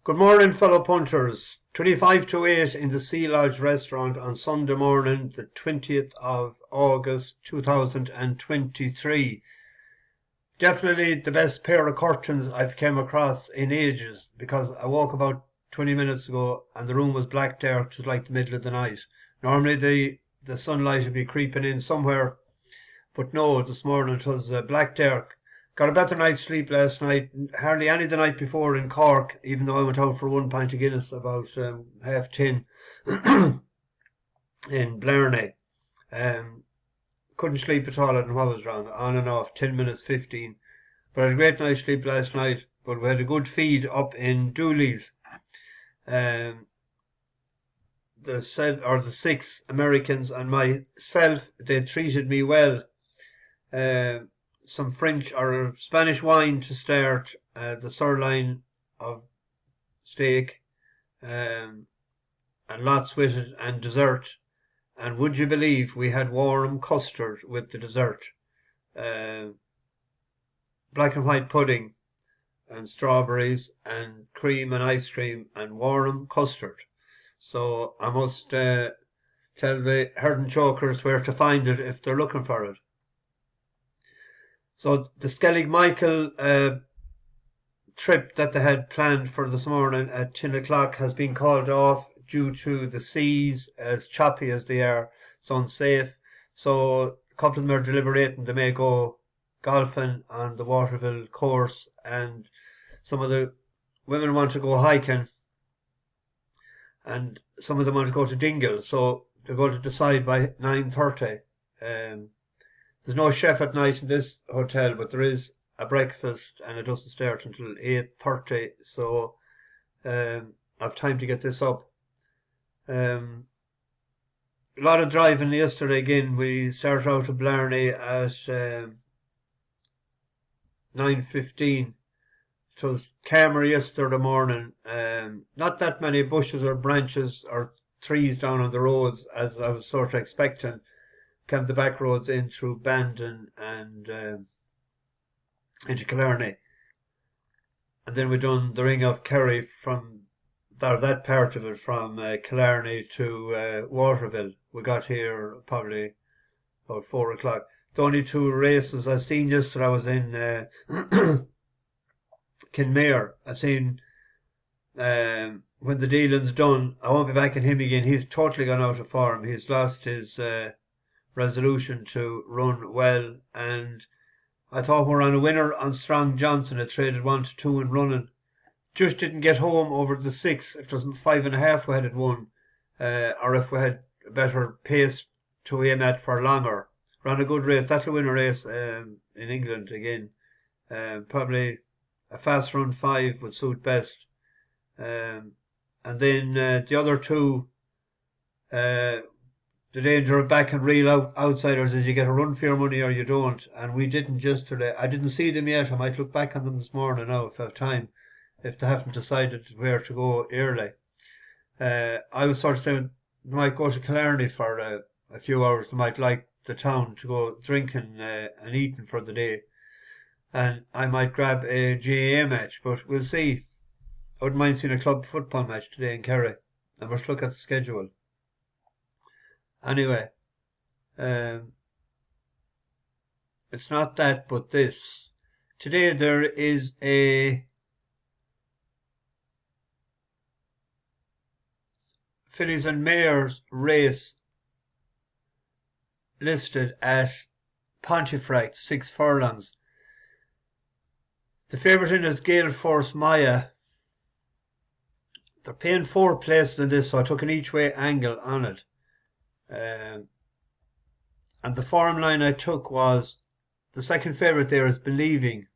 Good morning, fellow punters. 25 to 8 in the Sea Lodge restaurant on Sunday morning, the 20th of August 2023. Definitely the best pair of curtains I've come across in ages, because I woke about 20 minutes ago and the room was black dark. It was like the middle of the night. Normally the sunlight would be creeping in somewhere, but no, this morning it was black dark. Got a better night's sleep last night, hardly any the night before in Cork, even though I went out for 1 pint of Guinness about 10:30 in Blarney. Couldn't sleep at all, I don't know what was wrong, on and off, 10 minutes, 15. But I had a great night's sleep last night, but we had a good feed up in Dooley's. The 6 Americans and myself, they treated me well. Some French or Spanish wine to start, the sirloin of steak, and lots with it, and dessert. And would you believe we had warm custard with the dessert? Black and white pudding, and strawberries, and cream and ice cream, and warm custard. So I must tell the herding chokers where to find it if they're looking for it. So the Skellig Michael trip that they had planned for this morning at 10 o'clock has been called off due to the seas, as choppy as they are. It's unsafe. So a couple of them are deliberating. They may go golfing on the Waterville course, and some of the women want to go hiking, and some of them want to go to Dingle. So they're going to decide by 9:30. There's no chef at night in this hotel, but there is a breakfast, and it doesn't start until 8:30. So I've time to get this up. A lot of driving yesterday again. We started out of Blarney at 9:15. It was calmer yesterday morning. Not that many bushes or branches or trees down on the roads as I was sort of expecting. Came the back roads in through Bandon and into Killarney. And then we done the ring of Kerry from that part of it, from Killarney to Waterville. We got here probably about 4 o'clock. The only 2 races I seen yesterday, I was in Kinmare. I seen when the dealing's done, I won't be backing him again. He's totally gone out of form. He's lost his resolution to run well, and I thought we were on a winner on Strong Johnson. It traded 1 to 2 in running. Just didn't get home over the 6. If it was 5.5 we had won, or if we had a better pace to aim at for longer. Ran a good race. That'll win a race in England again. Probably a fast run 5 would suit best. And then the other 2, the danger of back and real outsiders is you get a run for your money or you don't. And we didn't yesterday. I didn't see them yet. I might look back on them this morning now if I have time, if they haven't decided where to go early. I was sort of saying they might go to Killarney for a few hours. They might like the town to go drinking and eating for the day. And I might grab a GAA match, but we'll see. I wouldn't mind seeing a club football match today in Kerry. I must look at the schedule. Anyway, it's not that, but this. Today there is a fillies and mares race listed at Pontefract, 6 furlongs. The favourite in is Gale Force Maya. They're paying 4 places in this, so I took an each way angle on it. And the form line I took was the second favourite there is Believing.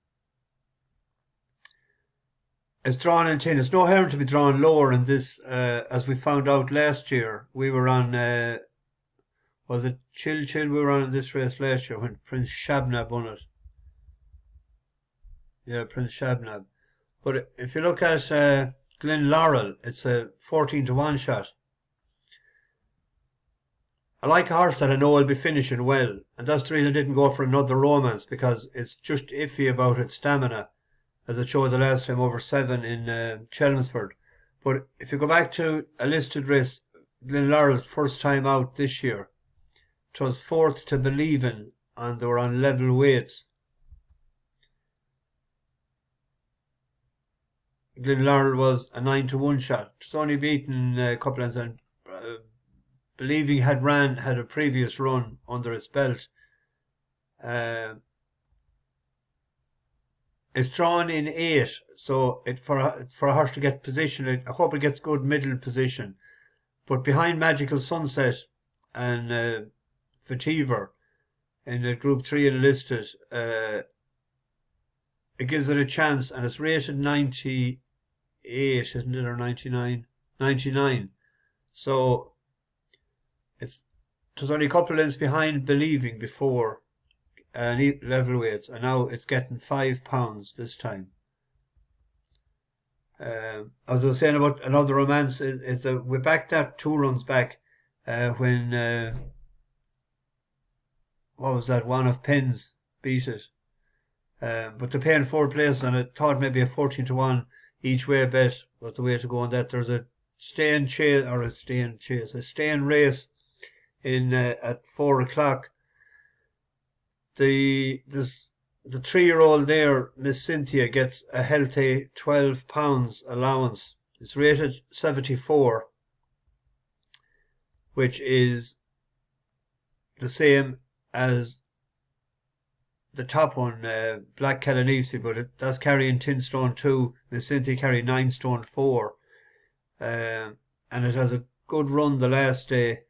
It's drawn in 10. It's no harm to be drawn lower in this, as we found out last year. We were on, was it Chill? We were on in this race last year when Prince Shabnab won it. Yeah, Prince Shabnab. But if you look at Glenlaurel, it's a 14 to 1 shot. I like a horse that I know will be finishing well, and that's the reason I didn't go for another Romance, because it's just iffy about its stamina, as it showed the last time over 7 in Chelmsford. But if you go back to a listed race, Glenlaurel's first time out this year, it was fourth to Believin', and they were on level weights. Glenlaurel was a 9-1 shot. It's only beaten a couple of times, and Believing had a previous run under its belt. It's drawn in 8, so for a horse to get position, I hope it gets good middle position. But behind Magical Sunset and Vetiver in the Group 3 enlisted, it gives it a chance, and it's rated 98, isn't it, or 99? 99. So it was only a couple of lengths behind Believing before level weights, and now it's getting £5 this time. As I was saying about another romance, we backed that 2 runs back when what was that, one of Penn's beat it. But they're paying 4 places on it. Thought maybe a 14-1 each way bet was the way to go on that. There's a staying race in at 4 o'clock. The 3-year-old there, Miss Cynthia, gets a healthy £12 allowance. It's rated 74, which is the same as the top one, Black Calanisi, but that's carrying 10 stone 2. Miss Cynthia carrying 9 stone 4. And it has a good run the last day.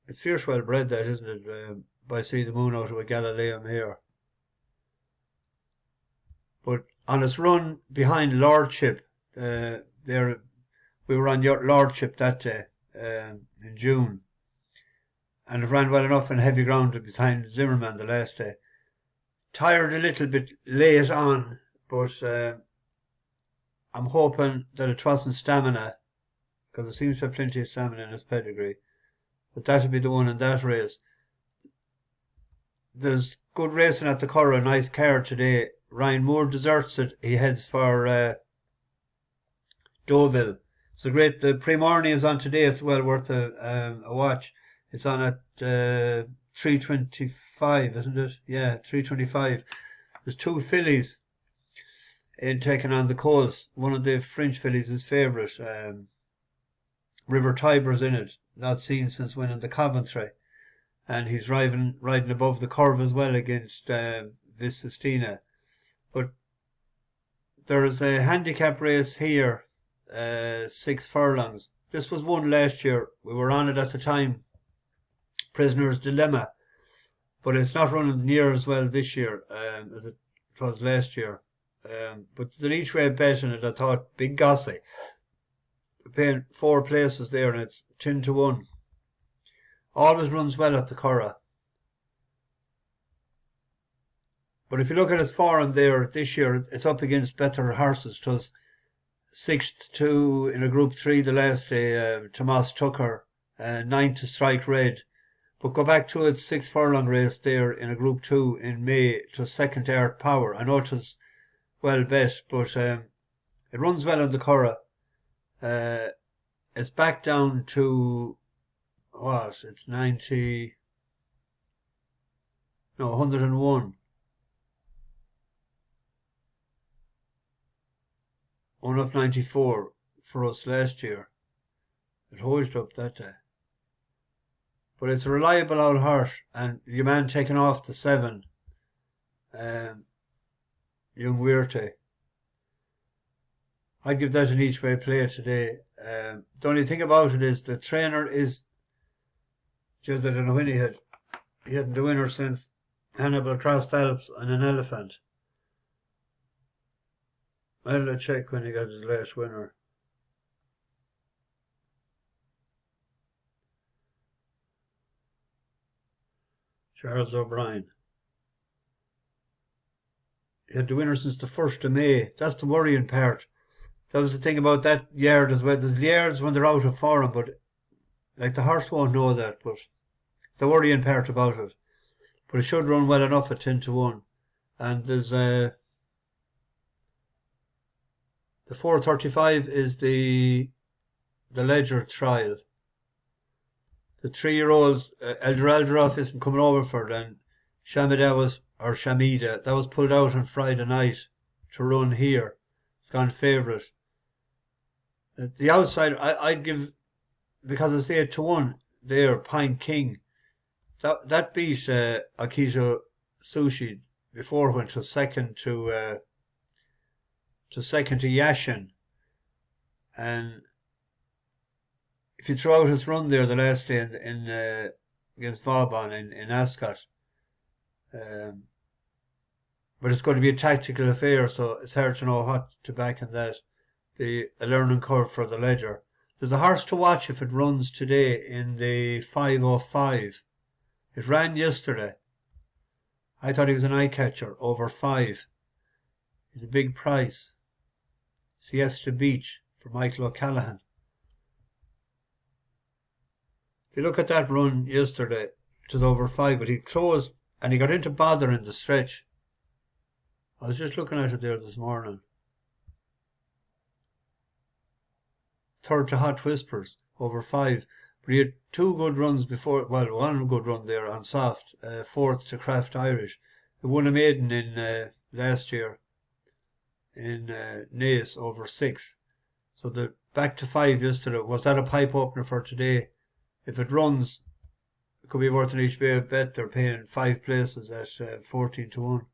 It's fierce well bred, that, isn't it? By See the Moon out of a Galileum here. But on its run behind Lordship, we were on Lordship that day in June. And it ran well enough in heavy ground behind Zimmerman the last day. Tired a little bit late on, but I'm hoping that it wasn't stamina, because it seems to have plenty of stamina in its pedigree. But that'll be the one in that race. There's good racing at the Curragh, nice card today. Ryan Moore deserts it. He heads for Deauville. The pre-morning is on today. It's well worth a watch. It's on at 3:25, isn't it? Yeah, 3:25. There's 2 fillies taking on the Colts. One of the French fillies is favourite. River Tiber's in it. Not seen since winning the Coventry. And he's riding above the curve as well against Visistina. But there's a handicap race here, 6 furlongs. This was won last year. We were on it at the time. Prisoner's Dilemma. But it's not running near as well this year as it was last year. But the each way bet in it, I thought, Big Gossey. We're paying 4 places there, and it's 10-1. Always runs well at the Curragh. But if you look at its form there this year, it's up against better horses. It was 6-2 in a Group 3 the last day, Tomas Tucker, 9 to Strike Red. But go back to its 6 furlong race there in a Group 2 in May to second to Art Power. I know it was well bet, but it runs well on the Curragh. It's back down to what? It's 101. 1 of 94 for us last year. It hoised up that day. But it's a reliable old horse, and your man taking off the 7, Young Weirte. I'd give that an each way play today. The only thing about it is the trainer is just, I don't know when he hadn't the winner since Hannibal crossed Alps on an elephant. I'll check when he got his last winner. Charles O'Brien. He had the winner since the 1st of May. That's the worrying part. That was the thing about that yard as well. There's yards when they're out of form, but like the horse won't know that. But the worrying part about it. But it should run well enough at 10-1. And there's The 4:35 is the Ledger trial. The 3-year-olds, Elder isn't coming over for it, and Shamida, that was pulled out on Friday night to run here. It's gone favourite. The outside, I'd give, because it's 8-1 there, Pine King. That beat Akito Sushi before, went to second to Yashin. And if you throw out his run there the last day in against Vauban in Ascot, but it's going to be a tactical affair, so it's hard to know what to back in that. A learning curve for the Ledger. There's a horse to watch if it runs today in the 5:05. It ran yesterday. I thought he was an eye catcher over 5. He's a big price. Siesta Beach for Michael O'Callaghan. If you look at that run yesterday, it was over 5, but he closed and he got into bother in the stretch. I was just looking at it there this morning. Third to Hot Whispers, over 5. But he had 2 good runs before, well, 1 good run there on soft, 4th to Craft Irish. He won a maiden in last year in Naas over 6. So the back to 5 yesterday. Was that a pipe opener for today? If it runs, it could be worth an each bet. They're paying 5 places at 14-1.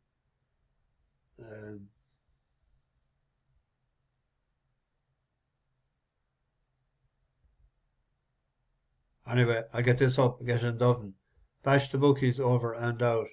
Anyway, I get this up, get it in Dublin. Bash the bookies over and out.